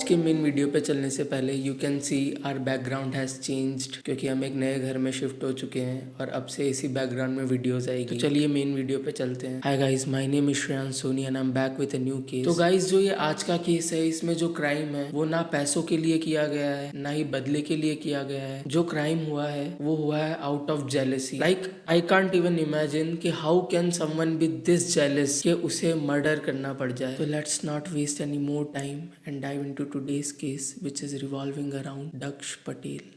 के main video पे चलने से पहले you can see our background has changed, क्योंकि हम एक नए घर में शिफ्ट हो चुके हैं और अब से इसी बैकग्राउंड में वीडियोस आएगी। तो चलिए मेन वीडियो पे चलते हैं। Hi guys, my name is Shreyansh Soni and I am back with a new case. तो गाइस, जो ये आज का केस है, इसमें जो क्राइम है वो ना पैसों के लिए किया गया है, ना ही बदले के लिए किया गया है। जो क्राइम हुआ है वो हुआ है out of jealousy. Like I can't even imagine कि how can someone be this jealous कि उसे मर्डर करना पड़ जाए। तो let's not waste any more time and dive into today's case which is revolving around Daksh Patel.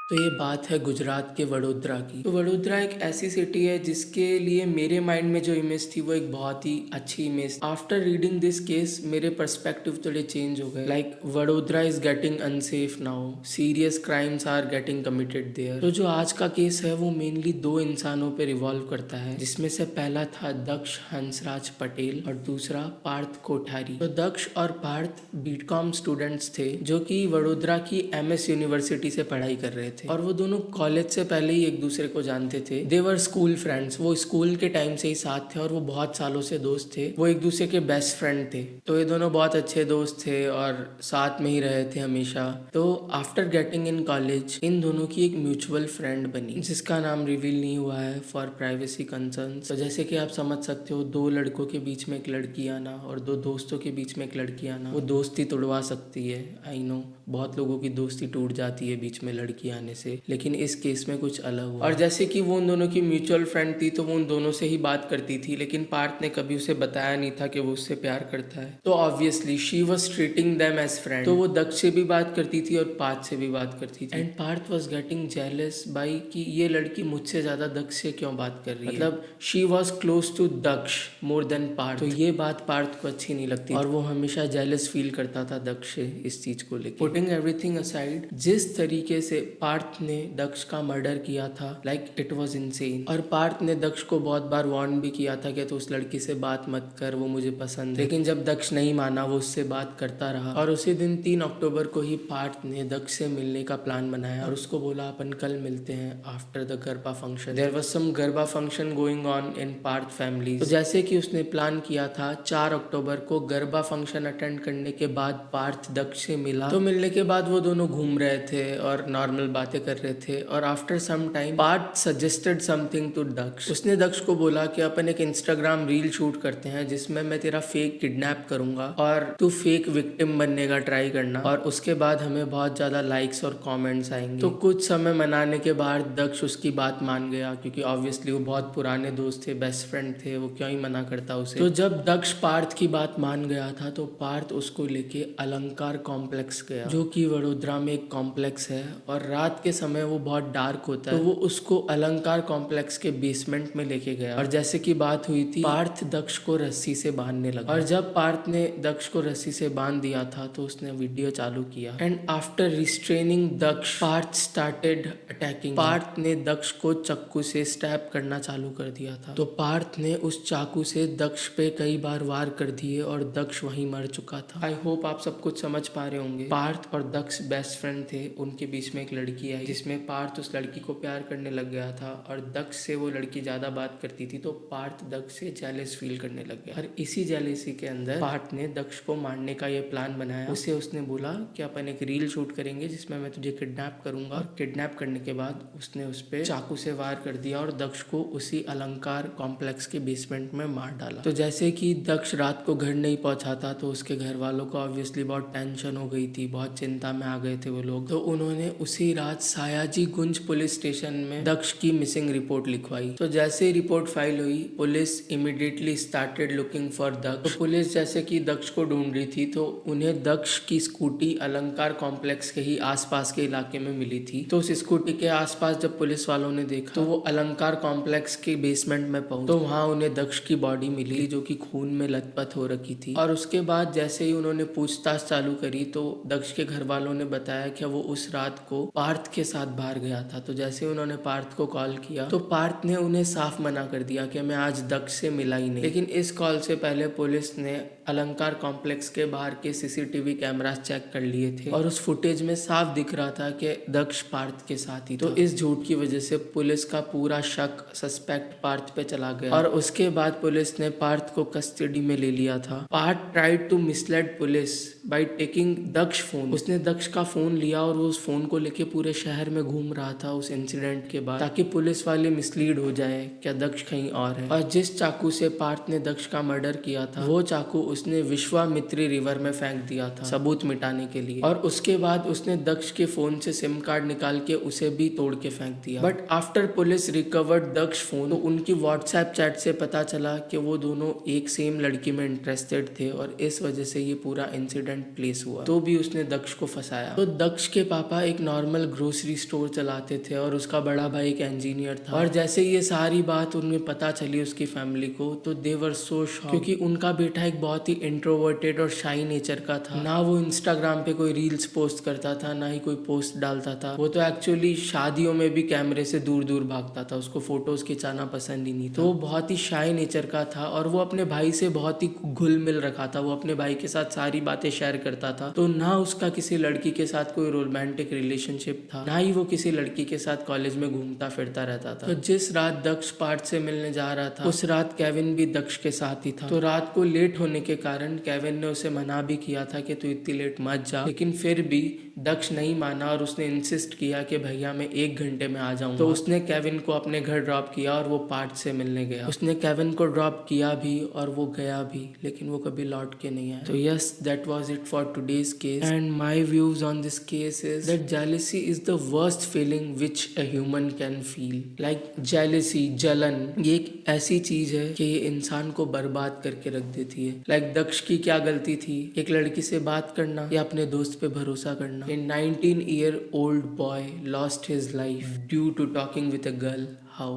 तो ये बात है गुजरात के वडोदरा की। तो वडोदरा एक ऐसी सिटी है जिसके लिए मेरे माइंड में जो इमेज थी वो एक बहुत ही अच्छी image. After reading this case मेरे पर्सपेक्टिव थोड़े चेंज हो गए। Like Vadodara is getting unsafe now, serious crimes are getting committed there. तो जो आज का केस है वो मेनली दो इंसानों पे रिवॉल्व करता है, जिसमें से पहला था दक्ष हंसराज पटेल और दूसरा पार्थ कोठारी। तो दक्ष और पार्थ बीकॉम स्टूडेंट्स थे जो कि वडोदरा की MS यूनिवर्सिटी से पढ़ाई कर रहे थे और वो दोनों कॉलेज से पहले ही एक दूसरे को जानते थे। दे वर स्कूल फ्रेंड्स, वो स्कूल के टाइम से ही साथ थे और वो बहुत सालों से दोस्त थे। वो एक दूसरे के बेस्ट फ्रेंड थे। तो ये दोनों बहुत अच्छे दोस्त थे और साथ में ही रहे थे हमेशा। तो after getting in college in दोनों की एक म्यूचुअल फ्रेंड बनी, जिसका नाम रिवील नहीं हुआ है फॉर प्राइवेसी कंसर्न। तो जैसे कि आप समझ सकते हो, दो लड़कों के बीच में एक लड़की आना और दो दोस्तों के बीच में एक लड़की आना वो दोस्ती तोड़वा सकती है। आई नो, बहुत लोगों की दोस्ती टूट जाती है बीच में लड़की आने से, लेकिन इस केस में कुछ अलग हुआ। और जैसे कि वो उन दोनों की म्यूचुअल फ्रेंड थी तो वो उन दोनों से ही बात करती थी, लेकिन पार्थ ने कभी उसे बताया नहीं था कि वो उससे प्यार करता है। तो obviously she was treating them as friend. तो वो दक्ष से भी बात करती थी और पार्थ से भी बात करती थी। And Parth was getting jealous by कि ये लड़की मुझसे ज्यादा दक्ष से क्यों बात कर रही है। मतलब she was close to Daksh more than Parth. तो ये बात पार्थ को अच्छी नहीं लगती और वो हमेशा जेलस फील करता था दक्ष से इस चीज को लेकर। पुटिंग एवरीथिंग असाइड, जिस तरीके से पार्थ ने दक्ष का मर्डर किया था, लाइक इट वाज इनसेन। और पार्थ ने दक्ष को बहुत बार वार्न भी किया था कि तो उस लड़की से बात मत कर, वो मुझे पसंद है। लेकिन जब दक्ष नहीं माना वो उससे बात करता रहा और उसी दिन 3 अक्टूबर को ही पार्थ ने दक्ष से मिलने का प्लान बनाया और उसको बोला अपन कल मिलते हैं after the garba function. There was some garba function going on in Parth family. तो जैसे कि उसने प्लान किया था, 4 अक्टूबर को गरबा फंक्शन अटेंड करने के बाद पार्थ दक्ष से मिला। तो मिलने के बाद वो दोनों घूम रहे थे और नॉर्मल बातें कर रहे थे और after some time Parth suggested something to Daksh. उसने दक्ष को बोला कि अपन एक इंस्टाग्राम रील शूट करते हैं जिसमें मैं तेरा फेक किडनैप करूंगा और तू फेक विक्टिम बनने का ट्राई करना, और उसके बाद हमें बहुत ज्यादा लाइक्स और कमेंट्स आएंगे। तो कुछ समय मनाने के बाद दक्ष उसकी बात मान गया, क्योंकि ऑब्वियसली वो बहुत पुराने दोस्त थे, बेस्ट फ्रेंड थे, वो क्यों ही मना करता उसे। तो जब दक्ष पार्थ की बात मान गया था तो पार्थ उसको लेके अलंकार कॉम्प्लेक्स गया, जो कि वडोदरा में एक कॉम्प्लेक्स है और रात के समय वो बहुत डार्क होता है। तो वो उसको अलंकार कॉम्प्लेक्स के बेसमेंट में लेके गया और जैसे कि बात हुई थी, पार्थ दक्ष को रस्सी से बांधने लगा और जब पार्थ ने दक्ष को रस्सी से बांध दिया था तो उसने वीडियो चालू किया and after restraining Daksh, Parth started attacking. Parth ने दक्ष को चाकू से स्टैब करना चालू कर दिया था। तो पार्थ ने उस चाकू से दक्ष पे कई बार वार कर दिए और दक्ष वहीं मर चुका था। आई होप आप सब कुछ समझ पा रहे होंगे। पार्थ और दक्ष बेस्ट फ्रेंड थे, उनके बीच में एक लड़की आई जिसमें पार्थ उस लड़की को प्यार करने लग गया था और दक्ष से वो लड़की ज्यादा बात करती थी तो पार्थ दक्ष से जेलस फील करने लग गया। और इसी जेलेसी के अंदर पार्थ ने दक्ष को मारने का ये प्लान बनाया। उसे उसने बोला कि अपन एक रील शूट करेंगे जिसमें मैं तुझे किडनैप करूंगा, और किडनैप करने के बाद उसने उस पर चाकू से वार कर दिया और दक्ष को उसी अलंकार कॉम्प्लेक्स के बेसमेंट में मार डाला। तो जैसे कि दक्ष रात को घर नहीं पहुंचा था तो उसके घर वालों को ऑब्वियसली बहुत टेंशन हो गई थी, बहुत चिंता में आ गए थे वो लोग। तो उन्होंने उसी रात सायाजी गुंज पुलिस स्टेशन में दक्ष की मिसिंग रिपोर्ट लिखवाई। तो जैसे ही रिपोर्ट फाइल हुई, police immediately started looking for Daksh. तो पुलिस जैसे कि दक्ष को ढूंढ रही थी तो उन्हें दक्ष की स्कूटी अलंकार कॉम्प्लेक्स के ही आसपास के इलाके में मिली थी। तो उस स्कूटी के आसपास जब पुलिस वालों ने देखा तो वो अलंकार कॉम्प्लेक्स के बेसमेंट में पहुंचे तो वहां उन्हें दक्ष की बॉडी मिली जो कि खून में लथपथ हो रखी थी। और उसके बाद जैसे ही उन्होंने पूछताछ चालू करी तो दक्ष के घर वालों ने बताया कि वो उस रात को पार्थ के साथ बाहर गया था। तो जैसे ही उन्होंने पार्थ को कॉल किया तो पार्थ ने उन्हें साफ मना कर दिया कि मैं आज दक्ष से मिला ही नहीं। लेकिन इस कॉल से पहले पुलिस ने अलंकार कॉम्प्लेक्स के बाहर के सीसीटीवी कैमरास चेक कर लिए थे और उस फुटेज में साफ दिख रहा था कि दक्ष पार्थ के साथ ही था। तो इस झूठ की वजह से पुलिस का पूरा शक सस्पेक्ट पार्थ पे चला गया और उसके बाद पुलिस ने पार्थ को कस्टडी में ले लिया था। Parth tried to mislead police by taking Daksh phone. उसने दक्ष का फोन लिया और वो उस फोन को लेके पूरे शहर में घूम रहा था उस इंसिडेंट के बाद, ताकि पुलिस वाले मिसलीड हो जाए क्या दक्ष कहीं और है। और जिस चाकू से पार्थ ने दक्ष का मर्डर किया था वो चाकू उसने विश्वामित्री रिवर में फेंक दिया था सबूत मिटाने के लिए। और उसके बाद उसने दक्ष के फोन से सिम कार्ड निकाल के उसे भी तोड़ के फेंक दिया। But after police recovered Daksh phone तो उनकी व्हाट्सएप चैट से पता चला कि वो दोनों एक सेम लड़की में इंटरेस्टेड थे और इस वजह से ये पूरा इंसिडेंट प्लेस हुआ। तो भी उसने दक्ष को फंसाया। तो दक्ष के पापा एक नॉर्मल ग्रोसरी स्टोर चलाते थे और उसका बड़ा भाई एक इंजीनियर था। और जैसे ये सारी बात उन्हें पता चली उसकी फैमिली को तो दे वर सो शॉक्ड, क्योंकि उनका बेटा एक बहुत ही इंट्रोवर्टेड और शाई नेचर का था। ना वो इंस्टाग्राम पे कोई रील्स पोस्ट करता था ना ही कोई पोस्ट डालता था। वो तो एक्चुअली शादियों में भी कैमरे से दूर दूर भागता था, उसको फोटोज खिंचाना पसंद ही नहीं था। तो वो बहुत ही शाई नेचर का था और वो अपने भाई से बहुत ही घुल मिल रखा था। वो अपने भाई के साथ सारी बातें शेयर करता था। तो ना उसका किसी लड़की के साथ कोई रोमांटिक रिलेशनशिप था ना ही वो किसी लड़की के साथ कॉलेज में घूमता फिरता रहता था। तो जिस रात दक्ष पार्थ से मिलने जा रहा था उस रात केविन भी दक्ष के साथ ही था। तो रात को लेट होने के कारण केविन ने उसे मना भी किया था कि तू इतनी लेट मत जा, लेकिन फिर भी दक्ष नहीं माना और उसने इंसिस्ट किया कि भैया मैं 1 घंटे में आ जाऊंगा। तो उसने केविन को अपने घर ड्रॉप किया और वो पार्थ से मिलने गया। उसने केविन को ड्रॉप किया भी और वो गया भी, लेकिन वो कभी लौट के नहीं आया। तो yes, that was it for today's case and my views on this case is that jealousy is the worst feeling which a human can feel. Like jealousy, जलन, ये एक ऐसी चीज है कि ये इंसान को बर्बाद करके रख देती है। लाइक दक्ष की क्या गलती थी, एक लड़की से बात करना या अपने दोस्त पे भरोसा करना। A 19-year-old boy lost his life due to talking with a girl. How?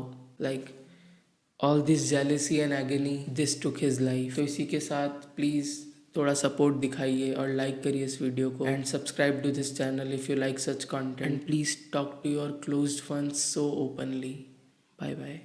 Like all this jealousy and agony, this took his life. तो इसी के साथ प्लीज थोड़ा सपोर्ट दिखाइए और लाइक करिए इस वीडियो को and subscribe to this channel if you like such content and please talk to your closed ones so openly. Bye bye.